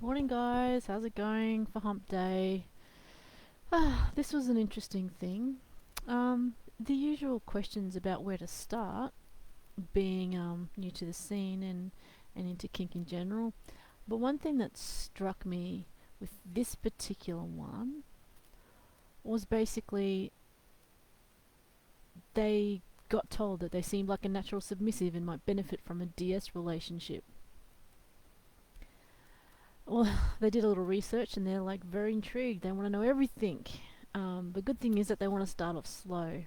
Morning, guys. How's it going for Hump Day? This was an interesting thing. The usual questions about where to start, being new to the scene and into kink in general. But one thing that struck me with this particular one was basically they got told that they seemed like a natural submissive and might benefit from a DS relationship. Well, they did a little research and they're like very intrigued. They want to know everything. The good thing is that they want to start off slow.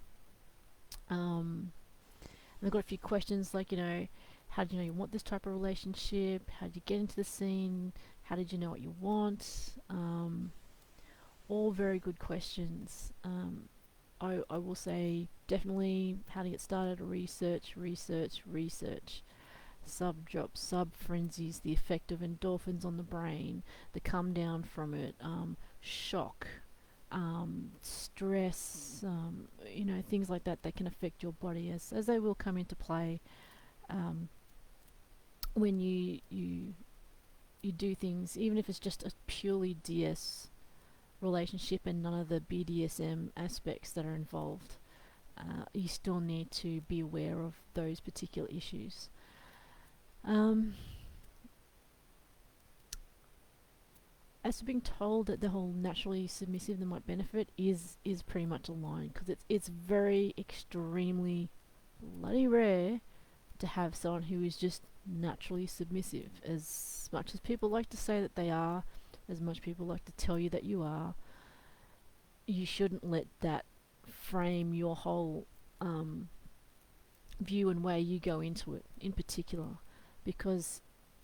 They've got a few questions like, how did you know you want this type of relationship? How did you get into the scene? How did you know what you want? All very good questions. I will say definitely how to get started, research, research, research. Sub drops, sub frenzies, the effect of endorphins on the brain, the come down from it, shock, stress, things like that can affect your body as they will come into play um, when you do things, even if it's just a purely DS relationship and none of the BDSM aspects that are involved. You still need to be aware of those particular issues. Um, as being told that the whole naturally submissive that might benefit is pretty much aligned because it's very extremely bloody rare to have someone who is just naturally submissive. As much as people like to say that they are, as much people like to tell you that you are, you shouldn't let that frame your whole view and way you go into it in particular, because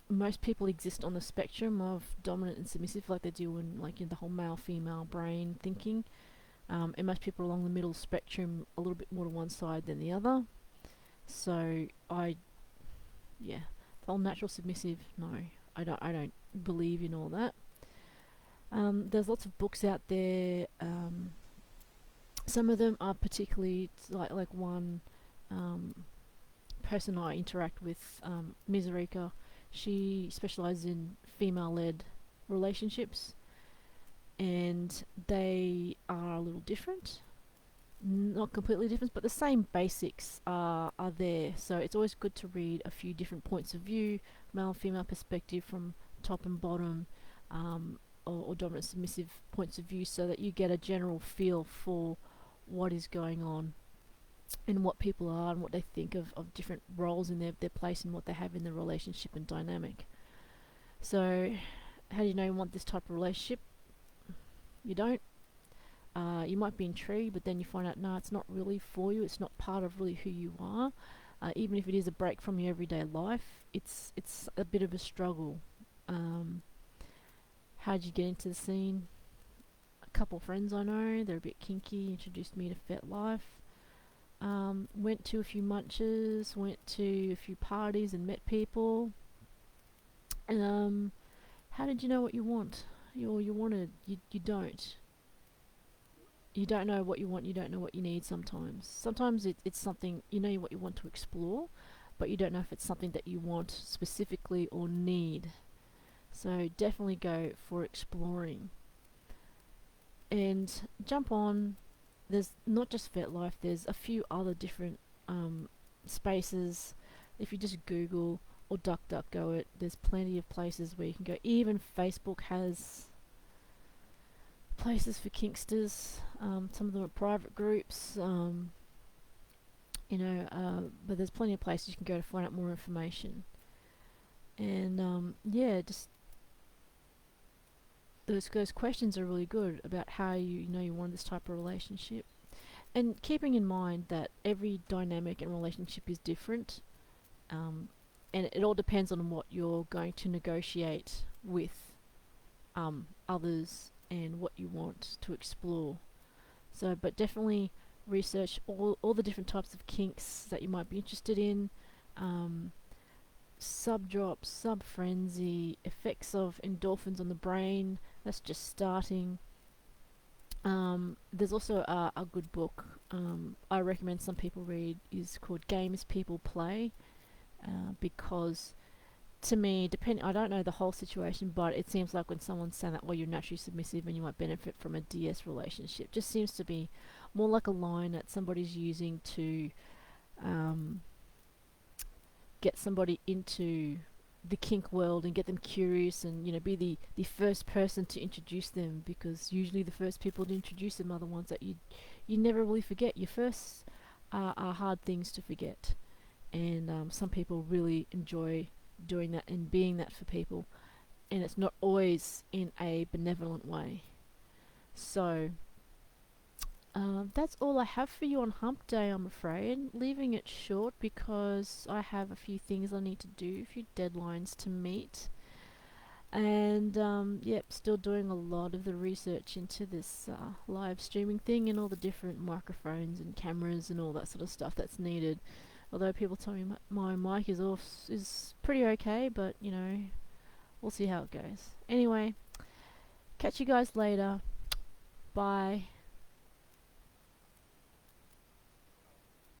most people exist on the spectrum of dominant and submissive, like they do in the whole male female brain thinking. And most people are along the middle spectrum, a little bit more to one side than the other. So yeah, the whole natural submissive, no, I don't believe in all that. There's lots of books out there. Some of them are particularly like one person I interact with, Mizurika. She specializes in female-led relationships, and they are a little different. Not completely different, but the same basics are there. So it's always good to read a few different points of view, male and female perspective from top and bottom, or dominant submissive points of view, so that you get a general feel for what is going on and what people are and what they think of different roles in their place and what they have in the relationship and dynamic. So, how do you know you want this type of relationship? You don't. You might be intrigued, but then you find out, no, it's not really for you. It's not part of really who you are. Even if it is a break from your everyday life, it's a bit of a struggle. How did you get into the scene? A couple of friends I know, they're a bit kinky, introduced me to fetlife. Went to a few munches, went to a few parties and met people. How did you know what you want? You wanted, you don't. You don't know what you want, you don't know what you need sometimes. Sometimes it's something, you know what you want to explore, but you don't know if it's something that you want specifically or need. So definitely go for exploring. And jump on. There's not just FetLife, there's a few other different spaces. If you just Google or DuckDuckGo it, there's plenty of places where you can go. Even Facebook has places for kinksters. Some of them are private groups, but there's plenty of places you can go to find out more information. And yeah, just those questions are really good about how you know you want this type of relationship, and keeping in mind that every dynamic and relationship is different, and it all depends on what you're going to negotiate with others and what you want to explore. So, but definitely research all the different types of kinks that you might be interested in. Sub drop, sub frenzy, effects of endorphins on the brain. That's just starting. There's also a good book I recommend some people read, is called Games People Play, because to me, I don't know the whole situation, but it seems like when someone's saying that, well, you're naturally submissive and you might benefit from a DS relationship, just seems to be more like a line that somebody's using to um, get somebody into the kink world and get them curious, and be the first person to introduce them, because usually the first people to introduce them are the ones that you never really forget. Your firsts are hard things to forget, and some people really enjoy doing that and being that for people, and it's not always in a benevolent way. So that's all I have for you on Hump Day, I'm afraid. Leaving it short because I have a few things I need to do, a few deadlines to meet. And yep, still doing a lot of the research into this live streaming thing and all the different microphones and cameras and all that sort of stuff that's needed. Although people tell me my mic is pretty okay, but we'll see how it goes. Anyway, catch you guys later. Bye.